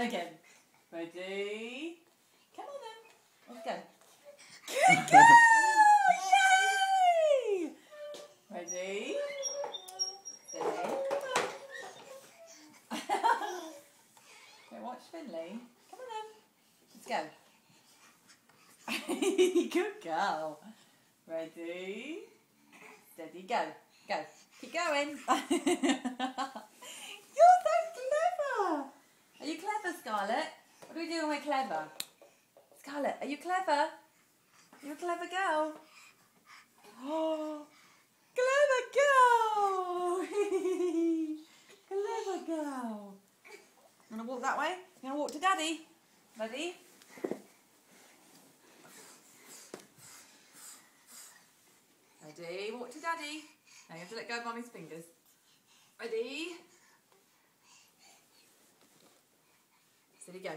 And again. Ready? Come on then. Let's go. Good girl! Yay! Ready? Steady. Okay, watch Finley. Come on then. Let's go. Good girl. Ready? Steady, go. Go. Keep going. You're so clever. Are you clever, Scarlett? What do we do when we're clever? Scarlett, are you clever? You're a clever girl. Oh, clever girl. Clever girl. You want to walk that way? You want to walk to Daddy? Ready? Ready? Walk to Daddy. Now you have to let go of Mummy's fingers. Ready? Steady, go.